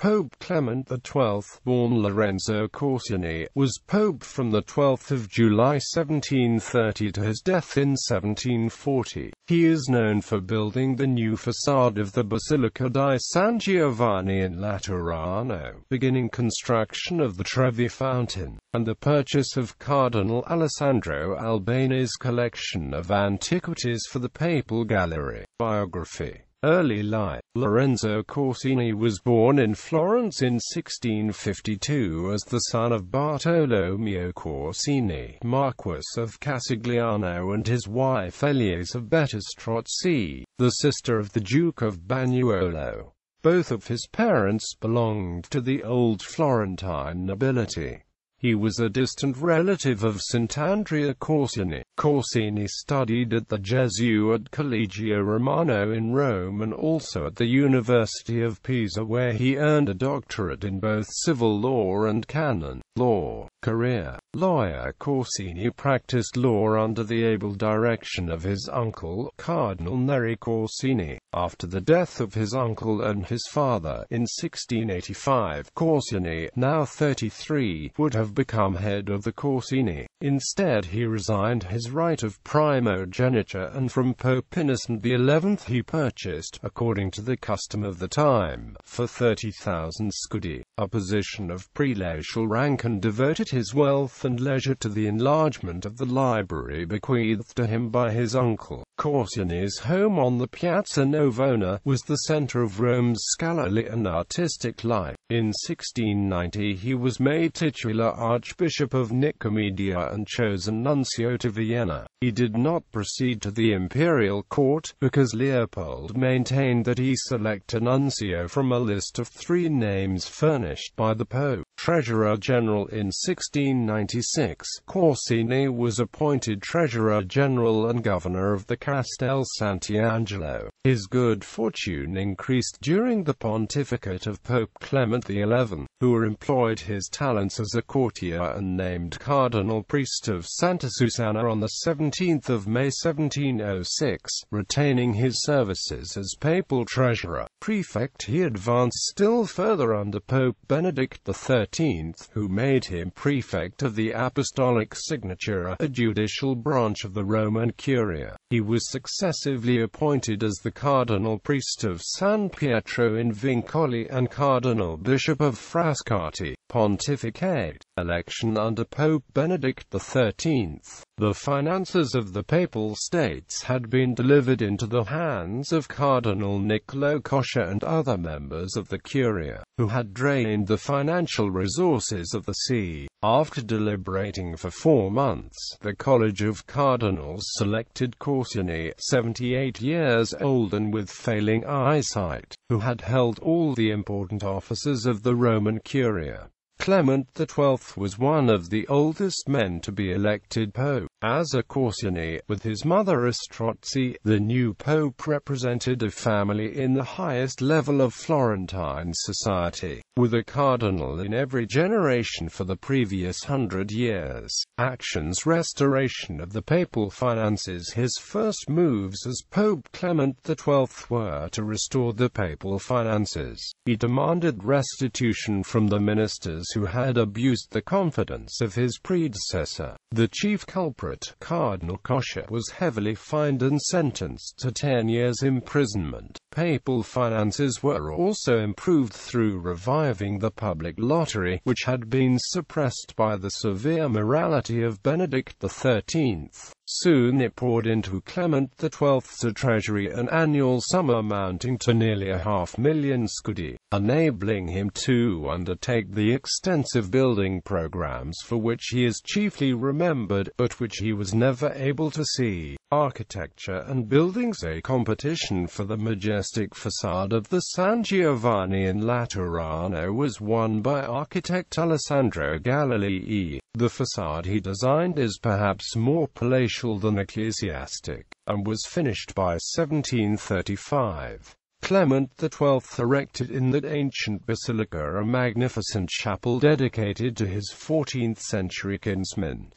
Pope Clement XII, born Lorenzo Corsini, was pope from the 12th of July 1730 to his death in 1740. He is known for building the new façade of the Basilica di San Giovanni in Laterano, beginning construction of the Trevi Fountain, and the purchase of Cardinal Alessandro Albani's collection of antiquities for the Papal Gallery. Biography. Early life. Lorenzo Corsini was born in Florence in 1652 as the son of Bartolomeo Corsini, Marquis of Casigliano, and his wife Elias of Strozzi, the sister of the Duke of Bagnaiolo. Both of his parents belonged to the old Florentine nobility. He was a distant relative of Sant'Andrea Corsini. Corsini studied at the Jesuit Collegio Romano in Rome and also at the University of Pisa, where he earned a doctorate in both civil law and canon law. Career. Lawyer. Corsini practiced law under the able direction of his uncle, Cardinal Neri Corsini. After the death of his uncle and his father in 1685, Corsini, now 33, would have become head of the Corsini. Instead, he resigned his right of primogeniture, and from Pope Innocent XI he purchased, according to the custom of the time, for 30,000 scudi, a position of prelatial rank, and devoted his wealth and leisure to the enlargement of the library bequeathed to him by his uncle. Corsini's home on the Piazza Navona was the center of Rome's scholarly and artistic life. In 1690 he was made titular Archbishop of Nicomedia and chosen nuncio to Vienna. He did not proceed to the imperial court, because Leopold maintained that he select a nuncio from a list of 3 names furnished by the Pope. Treasurer General in 1696, Corsini was appointed Treasurer General and Governor of the Castel Sant'Angelo. His good fortune increased during the pontificate of Pope Clement XI, who employed his talents as a courtier and named Cardinal Priest of Santa Susanna on the 17th of May 1706, retaining his services as papal treasurer. Prefect. He advanced still further under Pope Benedict XIII, who made him prefect of the Apostolic Signatura, a judicial branch of the Roman Curia. He was successively appointed as the Cardinal Priest of San Pietro in Vincoli and Cardinal Bishop of Frascati. Pontificate Election under Pope Benedict XIII. The finances of the Papal States had been delivered into the hands of Cardinal Niccolò Coscia and other members of the Curia, who had drained the financial resources of the see. After deliberating for 4 months, the College of Cardinals selected Corsini, 78 years old and with failing eyesight, who had held all the important offices of the Roman Curia. Clement XII was one of the oldest men to be elected pope. As a Corsini, with his mother Strozzi, the new pope represented a family in the highest level of Florentine society, with a cardinal in every generation for the previous 100 years. Actions. Restoration of the papal finances. His first moves as Pope Clement XII were to restore the papal finances. He demanded restitution from the ministers who had abused the confidence of his predecessor. The chief culprit, Cardinal Coscia, was heavily fined and sentenced to 10 years imprisonment. Papal finances were also improved through reviving the public lottery, which had been suppressed by the severe morality of Benedict XIII. Soon it poured into Clement XII's treasury an annual sum amounting to nearly 500,000 scudi, enabling him to undertake the extensive building programs for which he is chiefly remembered, but which he was never able to see. Architecture and buildings. A competition for the majestic façade of the San Giovanni in Laterano was won by architect Alessandro Galilei. The façade he designed is perhaps more palatial than ecclesiastic, and was finished by 1735. Clement XII erected in that ancient basilica a magnificent chapel dedicated to his 14th-century kinsman,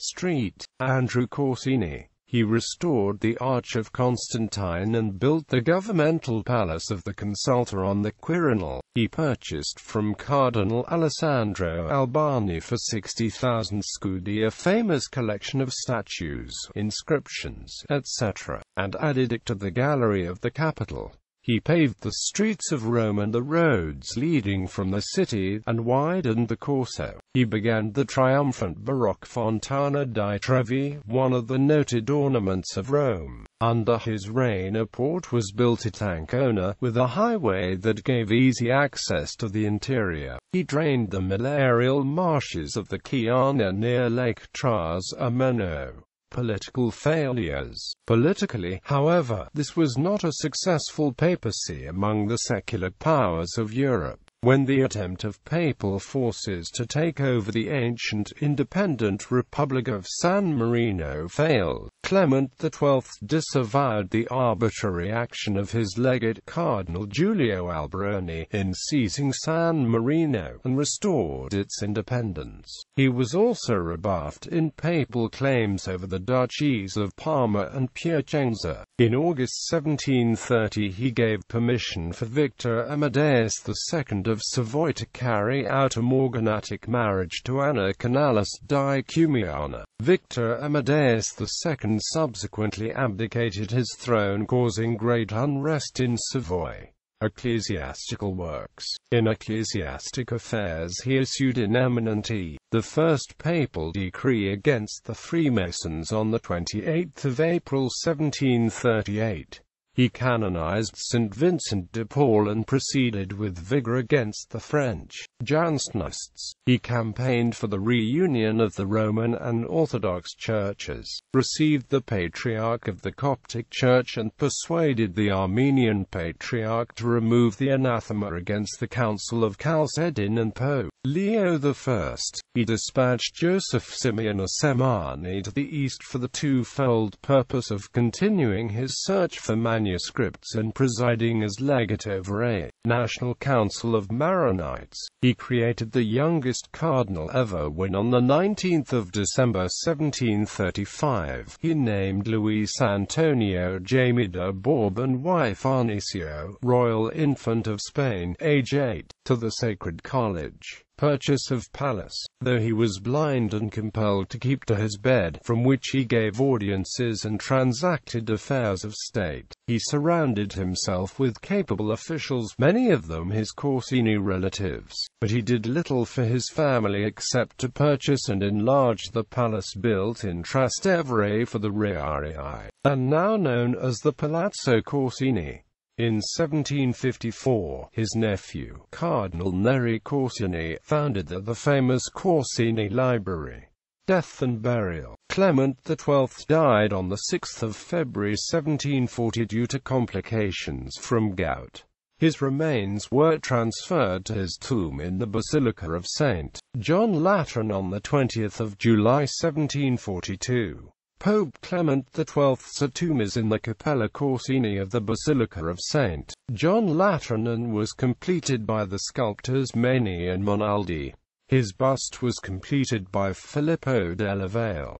Andrew Corsini. He restored the Arch of Constantine and built the governmental palace of the Consultor on the Quirinal. He purchased from Cardinal Alessandro Albani for 60,000 scudi a famous collection of statues, inscriptions, etc., and added it to the gallery of the capital. He paved the streets of Rome and the roads leading from the city, and widened the Corso. He began the triumphant Baroque Fontana di Trevi, one of the noted ornaments of Rome. Under his reign a port was built at Ancona, with a highway that gave easy access to the interior. He drained the malarial marshes of the Chiana near Lake Trasmono. Political failures. Politically, however, this was not a successful papacy among the secular powers of Europe. When the attempt of papal forces to take over the ancient, independent Republic of San Marino failed, Clement XII disavowed the arbitrary action of his legate Cardinal Giulio Alberoni in seizing San Marino, and restored its independence. He was also rebuffed in papal claims over the duchies of Parma and Piacenza. In August 1730 he gave permission for Victor Amadeus II of Savoy to carry out a morganatic marriage to Anna Canalis di Cumiana. Victor Amadeus II subsequently abdicated his throne, causing great unrest in Savoy. Ecclesiastical works. In ecclesiastic affairs he issued in eminenti, the first papal decree against the Freemasons on 28 April 1738. He canonized St. Vincent de Paul and proceeded with vigor against the French Jansenists. He campaigned for the reunion of the Roman and Orthodox churches, received the Patriarch of the Coptic Church and persuaded the Armenian Patriarch to remove the anathema against the Council of Chalcedon and Pope Leo I. He dispatched Joseph Simeon Assemani to the east for the twofold purpose of continuing his search for manuscripts and presiding as legate over a national council of Maronites. He created the youngest cardinal ever when on 19 December 1735, he named Luis Antonio Jaime de Bourbon wife Arnicio, royal infant of Spain, age 8, to the Sacred College. Purchase of palace. Though he was blind and compelled to keep to his bed, from which he gave audiences and transacted affairs of state, he surrounded himself with capable officials, many of them his Corsini relatives. But he did little for his family except to purchase and enlarge the palace built in Trastevere for the Riarii, and now known as the Palazzo Corsini. In 1754, his nephew, Cardinal Neri Corsini, founded the famous Corsini Library. Death and burial. Clement XII died on 6 February 1740 due to complications from gout. His remains were transferred to his tomb in the Basilica of St. John Lateran on 20 July 1742. Pope Clement XII's tomb is in the Cappella Corsini of the Basilica of St. John Lateran and was completed by the sculptors Meni and Monaldi. His bust was completed by Filippo della Valle.